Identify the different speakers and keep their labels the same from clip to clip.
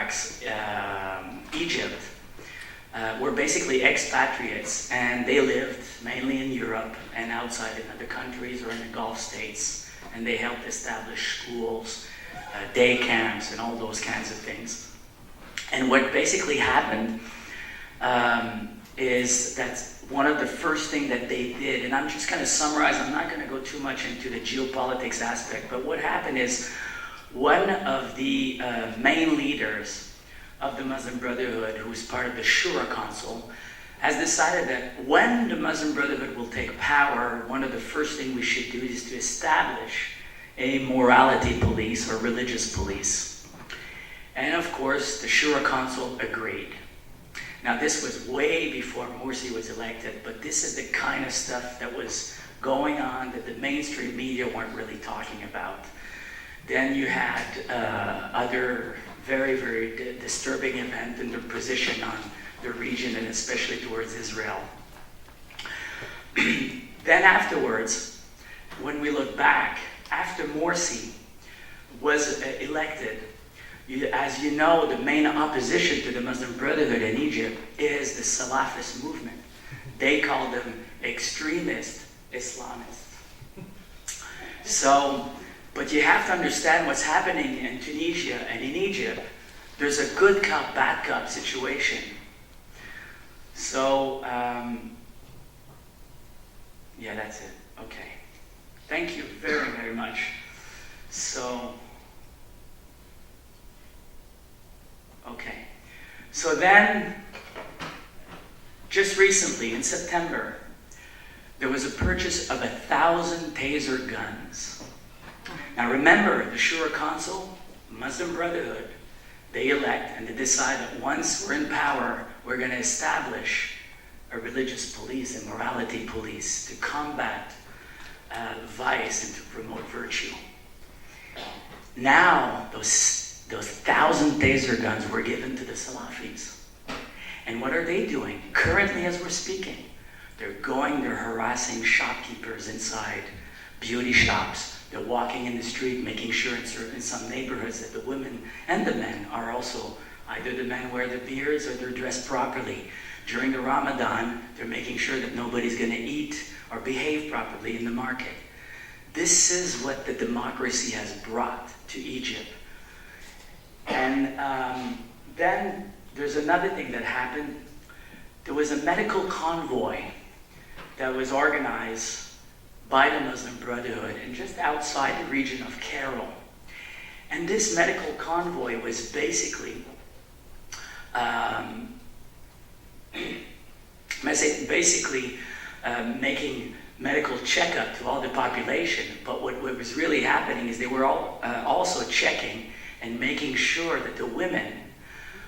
Speaker 1: Mubaraks, Egypt, were basically expatriates, and they lived mainly in Europe and outside in other countries or in the Gulf states, and they helped establish schools, day camps, and all those kinds of things. And what basically happened is that one of the first things that they did, and I'm just going to summarize, I'm not going to go too much into the geopolitics aspect, but what happened is one of the main leaders of the Muslim Brotherhood, who is part of the Shura Council, has decided that when the Muslim Brotherhood will take power, one of the first things we should do is to establish a morality police or religious police. And of course, the Shura Council agreed. Now, this was way before Morsi was elected, but this is the kind of stuff that was going on that the mainstream media weren't really talking about. Then you had other very, very disturbing events in their position on the region, and especially towards Israel. Then afterwards, when we look back, after Morsi was elected, as you know, the main opposition to the Muslim Brotherhood in Egypt is the Salafist movement. They call them extremist Islamists. So, but you have to understand what's happening in Tunisia and in Egypt. There's a good cop, bad cop situation. So, yeah, that's it. Okay. Thank you very, very much. So, okay. So then, just recently, in September, there was a purchase of 1,000 taser guns. Now remember, the Shura Council, Muslim Brotherhood, they elect and they decide that once we're in power, we're going to establish a religious police, a morality police, to combat vice and to promote virtue. Now, those 1,000 taser guns were given to the Salafis. And what are they doing? Currently, as we're speaking, they're harassing shopkeepers inside beauty shops. They're walking in the street, making sure in some neighborhoods that the women and the men are also, either the men wear their beards or they're dressed properly. During the Ramadan, they're making sure that nobody's going to eat or behave properly in the market. This is what the democracy has brought to Egypt. And then there's another thing that happened. There was a medical convoy that was organized by the Muslim Brotherhood and just outside the region of Cairo. And this medical convoy was basically making medical checkup to all the population. But what was really happening is they were all also checking and making sure that the women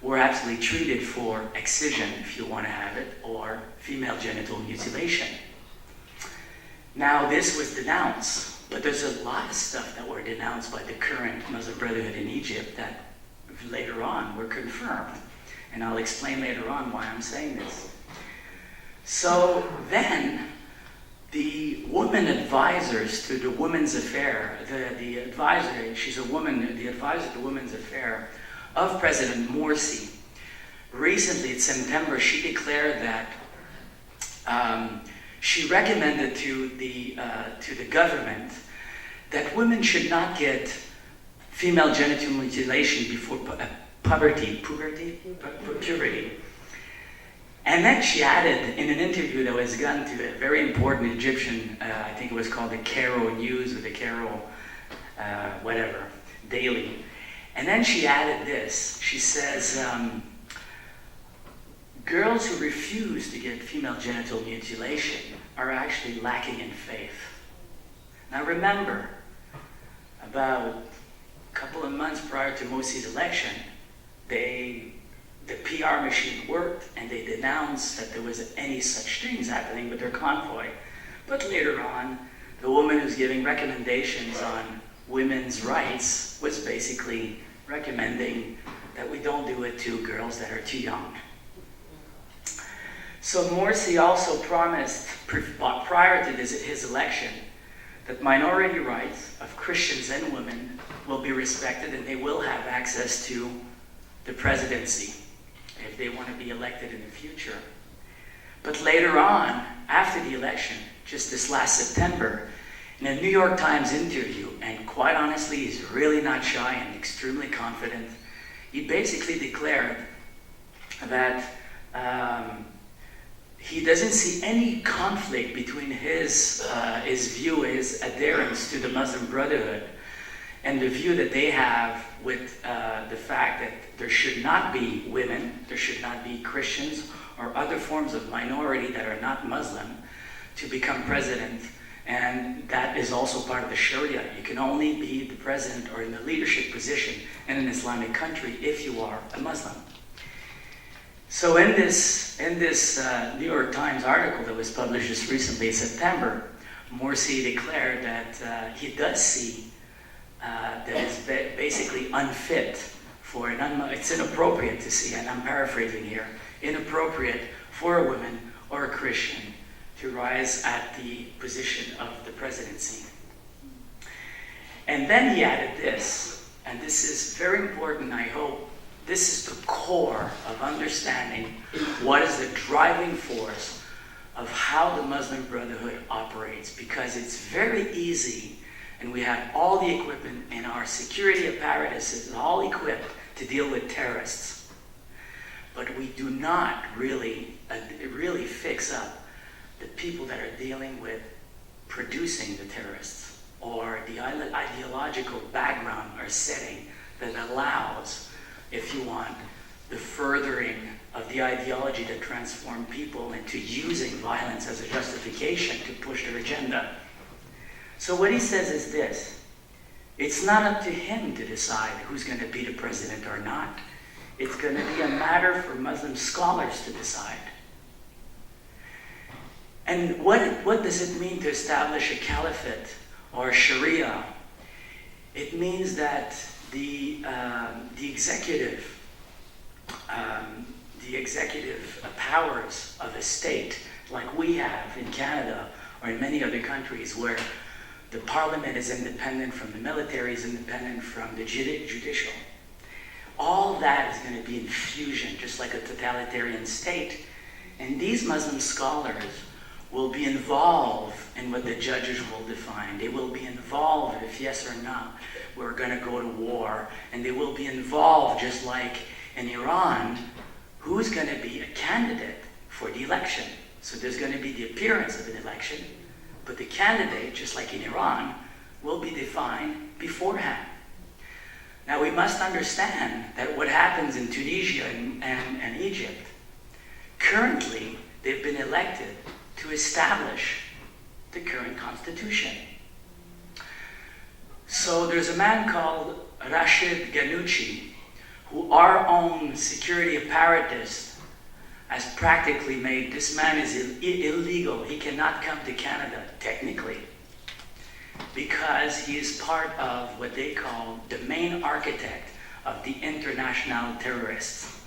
Speaker 1: were actually treated for excision, if you want to have it, or female genital mutilation. Now, this was denounced, but there's a lot of stuff that were denounced by the current Muslim Brotherhood in Egypt that later on were confirmed. And I'll explain later on why I'm saying this. So then, the woman advisors to the Women's Affair, the advisor, she's a woman, the advisor to the Women's Affair of President Morsi, recently in September, she declared that she recommended to the government that women should not get female genital mutilation before puberty. And then she added, in an interview that was done to a very important Egyptian, I think it was called the Cairo News or the Cairo Daily. And then she added this. She says, girls who refuse to get female genital mutilation are actually lacking in faith. Now remember, about a couple of months prior to Morsi's election, the PR machine worked and they denounced that there was any such things happening with their convoy. But later on, the woman who's giving recommendations on women's rights was basically recommending that we don't do it to girls that are too young. So Morsi also promised, prior to his election, that minority rights of Christians and women will be respected and they will have access to the presidency if they want to be elected in the future. But later on, after the election, just this last September, in a New York Times interview, and quite honestly, he's really not shy and extremely confident, he basically declared that he doesn't see any conflict between his view, his adherence to the Muslim Brotherhood, and the view that they have with the fact that there should not be women, there should not be Christians or other forms of minority that are not Muslim to become president. And that is also part of the Sharia. You can only be the president or in the leadership position in an Islamic country if you are a Muslim. So in this New York Times article that was published just recently in September, Morsi declared that he does see that it's basically unfit for it's inappropriate to see, and I'm paraphrasing here, inappropriate for a woman or a Christian to rise at the position of the presidency. And then he added this, and this is very important, I hope. This is the core of understanding what is the driving force of how the Muslim Brotherhood operates, because it's very easy, and we have all the equipment in our security apparatuses, all equipped to deal with terrorists. But we do not really fix up the people that are dealing with producing the terrorists, or the ideological background or setting that allows, if you want, the furthering of the ideology that transformed people into using violence as a justification to push their agenda. So what he says is this: it's not up to him to decide who's going to be the president or not. It's going to be a matter for Muslim scholars to decide. And what does it mean to establish a caliphate or Sharia? It means that the executive powers of a state, like we have in Canada or in many other countries, where the parliament is independent from the military, is independent from the judicial. All that is going to be in fusion, just like a totalitarian state. And these Muslim scholars will be involved in what the judges will define. They will be involved if yes or no, we're going to go to war. And they will be involved, just like in Iran, who's going to be a candidate for the election. So there's going to be the appearance of an election, but the candidate, just like in Iran, will be defined beforehand. Now we must understand that what happens in Tunisia and Egypt, currently they've been elected to establish the current constitution. So there's a man called Rashid Ghannouchi, who our own security apparatus has practically made. This man is illegal. He cannot come to Canada, technically, because he is part of what they call the main architect of the international terrorists,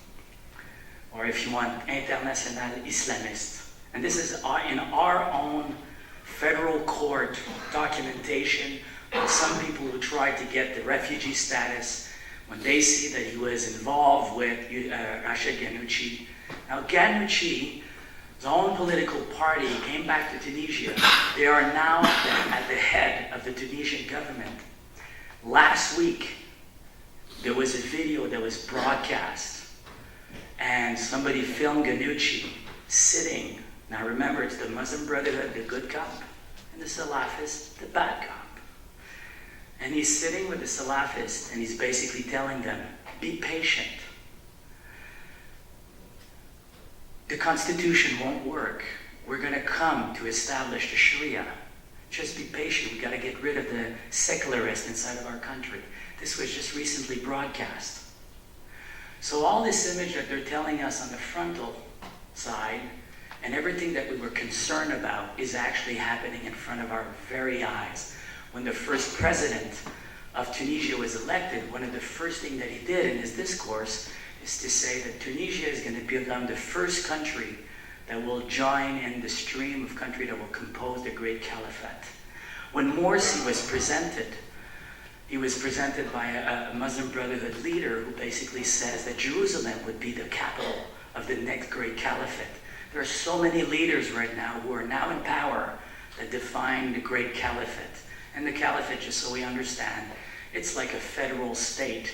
Speaker 1: or if you want, international Islamists. And this is in our own federal court documentation of some people who tried to get the refugee status when they see that he was involved with Rashid Ghannouchi. Now Ghannouchi, his own political party, came back to Tunisia. They are now at the head of the Tunisian government. Last week, there was a video that was broadcast, and somebody filmed Ghannouchi sitting. Now remember, it's the Muslim Brotherhood, the good cop, and the Salafists, the bad cop. And he's sitting with the Salafists, and he's basically telling them, be patient. The Constitution won't work. We're going to come to establish the Sharia. Just be patient. We've got to get rid of the secularists inside of our country. This was just recently broadcast. So all this image that they're telling us on the frontal side, and everything that we were concerned about, is actually happening in front of our very eyes. When the first president of Tunisia was elected, one of the first things that he did in his discourse is to say that Tunisia is going to become the first country that will join in the stream of country that will compose the great caliphate. When Morsi was presented, He was presented by a Muslim Brotherhood leader who basically says that Jerusalem would be the capital of the next great caliphate. There are so many leaders right now who are now in power that define the great caliphate. And the caliphate, just so we understand, it's like a federal state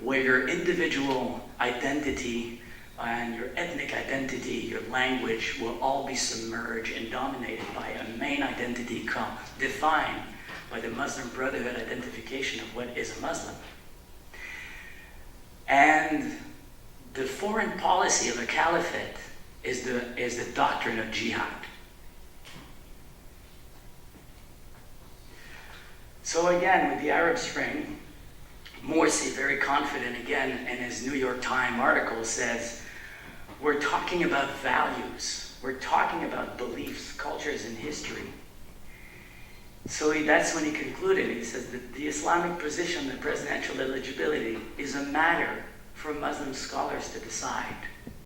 Speaker 1: where your individual identity and your ethnic identity, your language, will all be submerged and dominated by a main identity defined by the Muslim Brotherhood identification of what is a Muslim. And the foreign policy of a caliphate is the doctrine of jihad. So again, with the Arab Spring, Morsi, very confident again in his New York Times article, says, we're talking about values. We're talking about beliefs, cultures, and history. So that's when he concluded. He says that the Islamic position on presidential eligibility is a matter for Muslim scholars to decide.